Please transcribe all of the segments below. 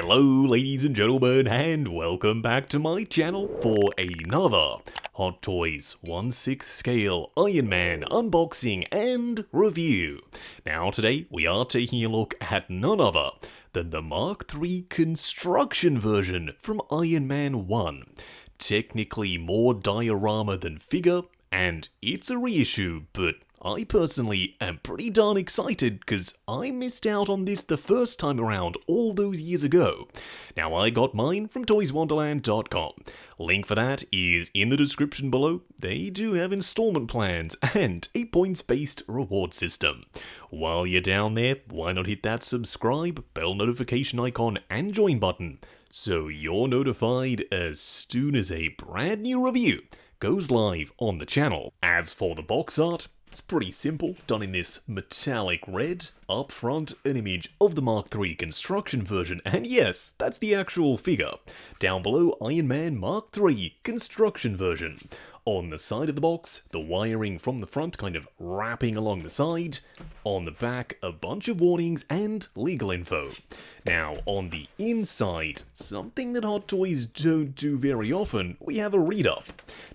Hello ladies and gentlemen, and welcome back to my channel for another Hot Toys 1/6 scale Iron Man unboxing and review. Now today we are taking a look at none other than the Mark III construction version from Iron Man 1. Technically more diorama than figure, and it's a reissue, but I personally am pretty darn excited because I missed out on this the first time around all those years ago. Now I got mine from toyswonderland.com. Link for that is in the description below. They do have installment plans and a points-based reward system. While you're down there, why not hit that subscribe, bell notification icon and join button so you're notified as soon as a brand new review goes live on the channel. As for the box art, it's pretty simple, done in this metallic red. Up front, an image of the Mark III construction version, and yes, that's the actual figure. Down below, Iron Man Mark III construction version. On the side of the box, the wiring from the front kind of wrapping along the side. On the back, a bunch of warnings and legal info. Now, on the inside, something that Hot Toys don't do very often, we have a read-up.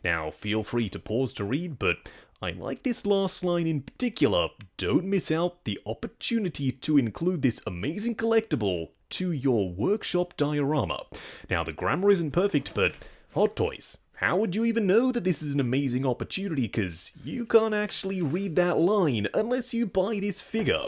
Now, feel free to pause to read, but I like this last line in particular. Don't miss out the opportunity to include this amazing collectible to your workshop diorama. Now, the grammar isn't perfect, but Hot Toys, how would you even know that this is an amazing opportunity? Because you can't actually read that line unless you buy this figure.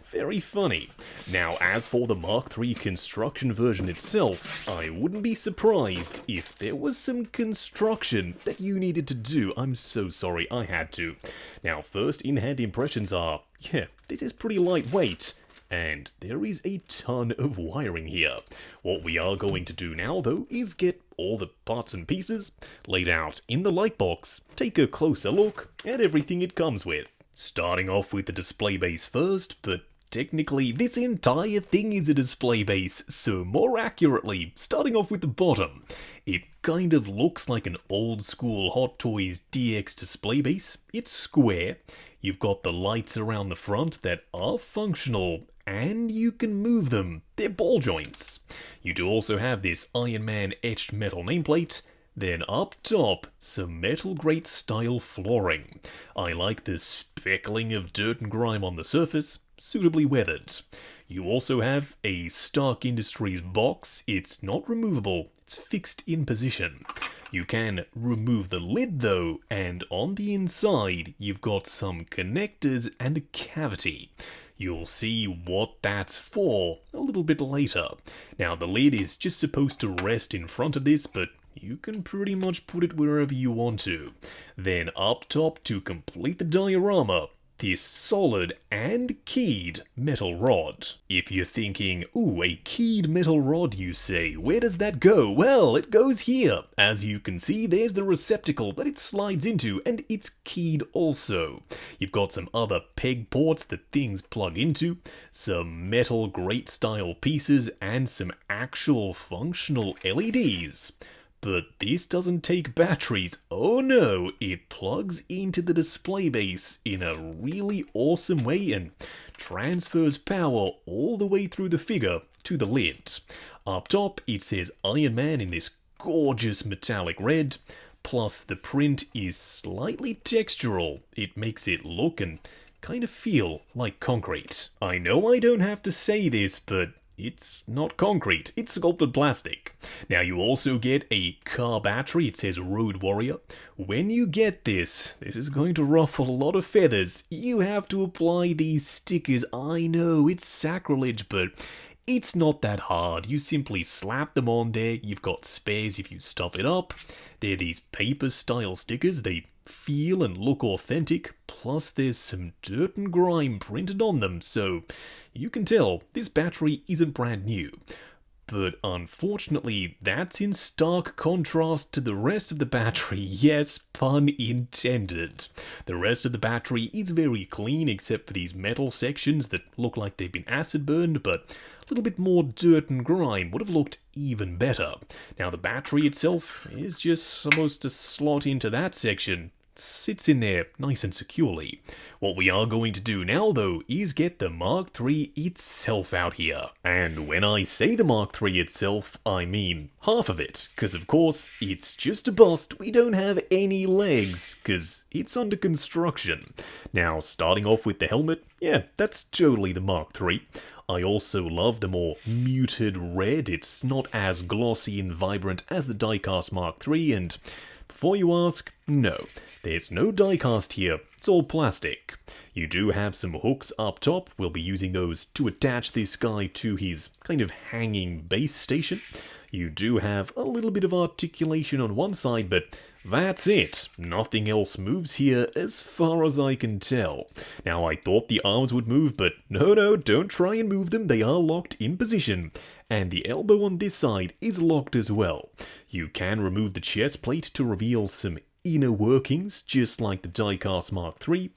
Very funny. Now, as for the Mark III construction version itself, I wouldn't be surprised if there was some construction that you needed to do. I'm so sorry, I had to. Now, first in-hand impressions are, yeah, this is pretty lightweight. And there is a ton of wiring here. What we are going to do now, though, is get all the parts and pieces laid out in the light box, take a closer look at everything it comes with. Starting off with the display base first, but technically this entire thing is a display base, so more accurately, starting off with the bottom. It kind of looks like an old school Hot Toys DX display base. It's square. You've got the lights around the front that are functional, and you can move them. They're ball joints. You do also have this Iron Man etched metal nameplate. Then up top, some metal grate style flooring. I like the speckling of dirt and grime on the surface, suitably weathered. You also have a Stark Industries box. It's not removable, it's fixed in position. You can remove the lid though, and on the inside you've got some connectors and a cavity. You'll see what that's for a little bit later. Now, the lid is just supposed to rest in front of this, but you can pretty much put it wherever you want to. Then up top, to complete the diorama, this solid and keyed metal rod. If you're thinking, ooh, a keyed metal rod, you say, where does that go? Well, it goes here. As you can see, there's the receptacle that it slides into, and it's keyed also. You've got some other peg ports that things plug into, some metal grate style pieces, and some actual functional LEDs. But this doesn't take batteries. Oh no, it plugs into the display base in a really awesome way and transfers power all the way through the figure to the lid. Up top, it says Iron Man in this gorgeous metallic red, plus the print is slightly textural. It makes it look and kind of feel like concrete. I know I don't have to say this, but it's not concrete, it's sculpted plastic. Now you also get a car battery, it says Road Warrior. When you get this is going to ruffle a lot of feathers. You have to apply these stickers. I know, it's sacrilege, but it's not that hard. You simply slap them on there, you've got spares if you stuff it up. They're these paper style stickers, they feel and look authentic, plus there's some dirt and grime printed on them, so you can tell this battery isn't brand new. But unfortunately, that's in stark contrast to the rest of the battery. Yes, pun intended. The rest of the battery is very clean except for these metal sections that look like they've been acid burned, but a little bit more dirt and grime would have looked even better. Now the battery itself is just supposed to slot into that section. sits in there nice and securely. What we are going to do now though is get the Mark III itself out here. And when I say the Mark III itself, I mean half of it, because of course it's just a bust, we don't have any legs, because it's under construction. Now starting off with the helmet, yeah, that's totally the Mark III. I also love the more muted red, it's not as glossy and vibrant as the diecast Mark III, and before you ask, no, there's no diecast here, it's all plastic. You do have some hooks up top, we'll be using those to attach this guy to his kind of hanging base station. You do have a little bit of articulation on one side, but that's it. Nothing else moves here as far as I can tell. Now I thought the arms would move, but no, don't try and move them, they are locked in position. And the elbow on this side is locked as well. You can remove the chest plate to reveal some inner workings, just like the diecast Mark III.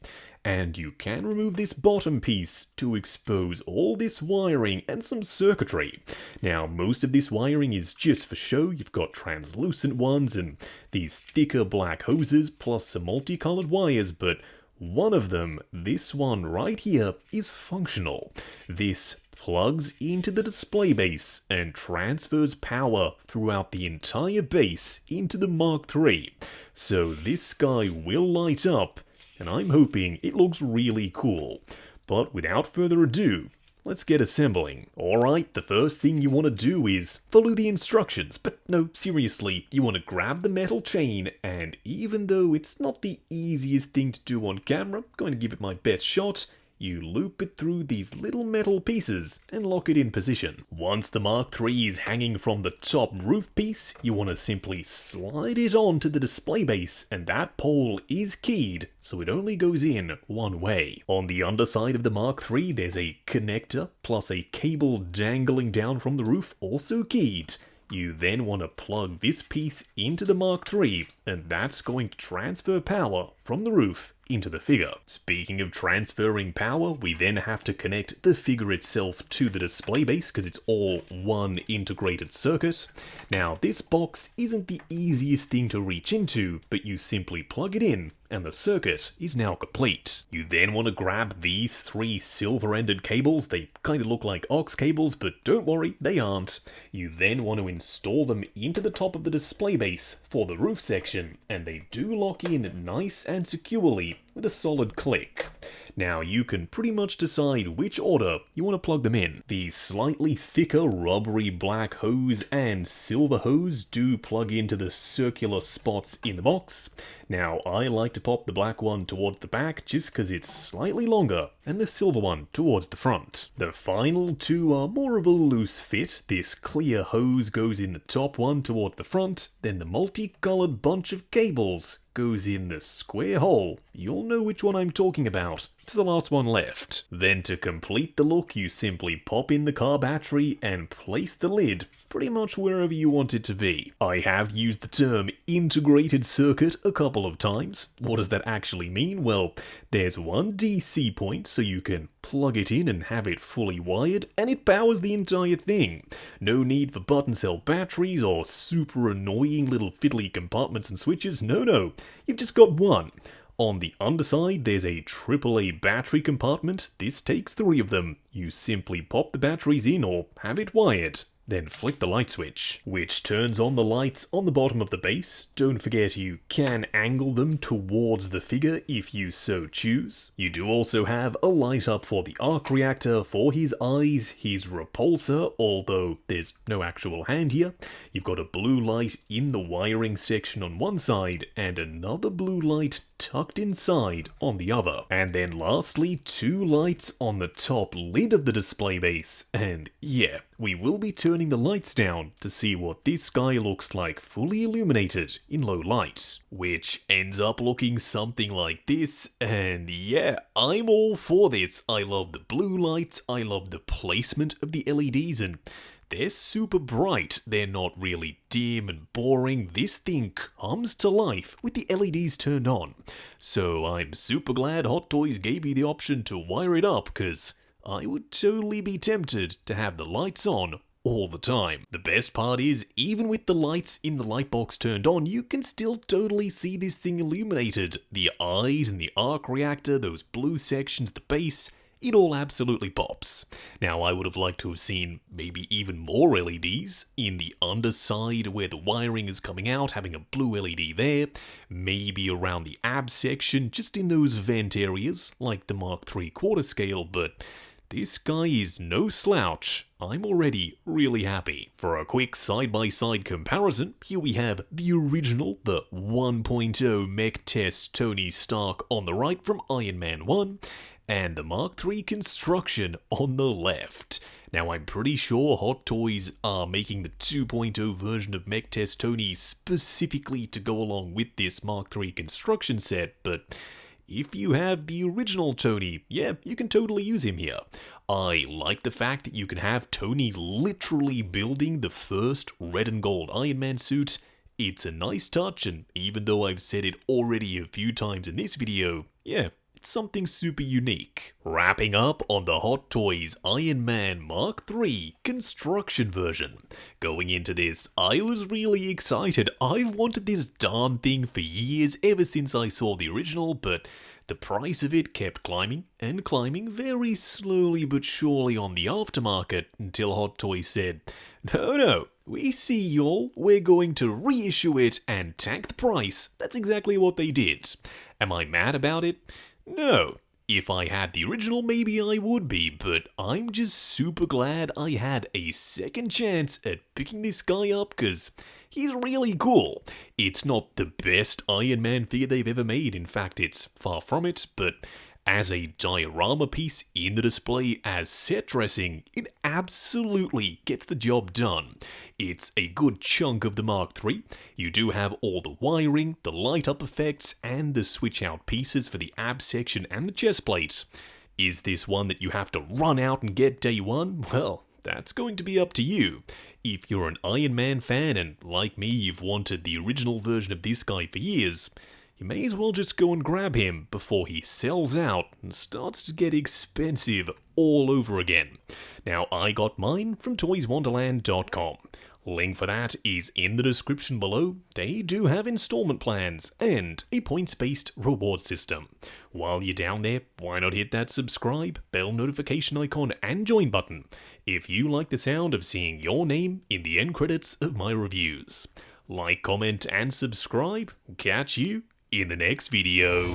And you can remove this bottom piece to expose all this wiring and some circuitry. Now, most of this wiring is just for show. You've got translucent ones and these thicker black hoses plus some multicolored wires, but one of them, this one right here, is functional. This plugs into the display base and transfers power throughout the entire base into the Mark III. So this guy will light up, and I'm hoping it looks really cool. But without further ado, let's get assembling. Alright, the first thing you want to do is follow the instructions, but no, seriously, you want to grab the metal chain, and even though it's not the easiest thing to do on camera, I'm going to give it my best shot, you loop it through these little metal pieces and lock it in position. Once the Mark III is hanging from the top roof piece, you want to simply slide it onto the display base, and that pole is keyed, so it only goes in one way. On the underside of the Mark III, there's a connector plus a cable dangling down from the roof, also keyed. You then want to plug this piece into the Mark III, and that's going to transfer power from the roof into the figure. Speaking of transferring power, we then have to connect the figure itself to the display base because it's all one integrated circuit. Now, this box isn't the easiest thing to reach into, but you simply plug it in and the circuit is now complete. You then want to grab these three silver-ended cables. They kind of look like aux cables, but don't worry, they aren't. You then want to install them into the top of the display base for the roof section, and they do lock in nice and securely with a solid click. Now you can pretty much decide which order you want to plug them in. The slightly thicker rubbery black hose and silver hose do plug into the circular spots in the box. Now I like to pop the black one towards the back just because it's slightly longer and the silver one towards the front. The final two are more of a loose fit. This clear hose goes in the top one towards the front, then the multicolored bunch of cables goes in the square hole. You'll know which one I'm talking about. It's the last one left. Then to complete the look, you simply pop in the car battery and place the lid pretty much wherever you want it to be. I have used the term integrated circuit a couple of times. What does that actually mean? Well, there's one DC point so you can plug it in and have it fully wired, and it powers the entire thing. No need for button cell batteries or super annoying little fiddly compartments and switches. No, you've just got one. On the underside, there's a AAA battery compartment. This takes 3 of them. You simply pop the batteries in or have it wired. Then flick the light switch, which turns on the lights on the bottom of the base. Don't forget you can angle them towards the figure if you so choose. You do also have a light up for the arc reactor, for his eyes, his repulsor, although there's no actual hand here. You've got a blue light in the wiring section on one side, and another blue light tucked inside on the other. And then lastly, 2 lights on the top lid of the display base, and yeah, we will be turning the lights down to see what this guy looks like fully illuminated in low light, which ends up looking something like this. And yeah, I'm all for this. I love the blue lights, I love the placement of the LEDs, and they're super bright. They're not really dim and boring. This thing comes to life with the LEDs turned on. So I'm super glad Hot Toys gave me the option to wire it up, because I would totally be tempted to have the lights on all the time. The best part is, even with the lights in the lightbox turned on, you can still totally see this thing illuminated. The eyes and the arc reactor, those blue sections, the base, it all absolutely pops. Now, I would have liked to have seen maybe even more LEDs in the underside where the wiring is coming out, having a blue LED there, maybe around the ab section, just in those vent areas, like the Mark III quarter scale, but this guy is no slouch. I'm already really happy. For a quick side-by-side comparison, here we have the original, the 1.0 mech test Tony Stark on the right from Iron Man 1, and the Mark III construction on the left. Now, I'm pretty sure Hot Toys are making the 2.0 version of Mech Test Tony specifically to go along with this Mark III construction set, but if you have the original Tony, yeah, you can totally use him here. I like the fact that you can have Tony literally building the first red and gold Iron Man suit. It's a nice touch, and even though I've said it already a few times in this video, yeah, something super unique. Wrapping up on the Hot Toys Iron Man Mark III construction version. Going into this, I was really excited. I've wanted this darn thing for years, ever since I saw the original, but the price of it kept climbing and climbing very slowly but surely on the aftermarket until Hot Toys said, no, we see y'all, we're going to reissue it and tank the price. That's exactly what they did. Am I mad about it? No. If I had the original, maybe I would be, but I'm just super glad I had a second chance at picking this guy up because he's really cool. It's not the best Iron Man figure they've ever made, in fact it's far from it, but as a diorama piece in the display as set dressing, it absolutely gets the job done. It's a good chunk of the Mark III. You do have all the wiring, the light up effects, and the switch out pieces for the ab section and the chest plate. Is this one that you have to run out and get day one? Well, that's going to be up to you. If you're an Iron Man fan and, like me, you've wanted the original version of this guy for years, you may as well just go and grab him before he sells out and starts to get expensive all over again. Now, I got mine from toyswonderland.com. Link for that is in the description below. They do have installment plans and a points-based reward system. While you're down there, why not hit that subscribe, bell notification icon, and join button if you like the sound of seeing your name in the end credits of my reviews. Like, comment, and subscribe. Catch you in the next video.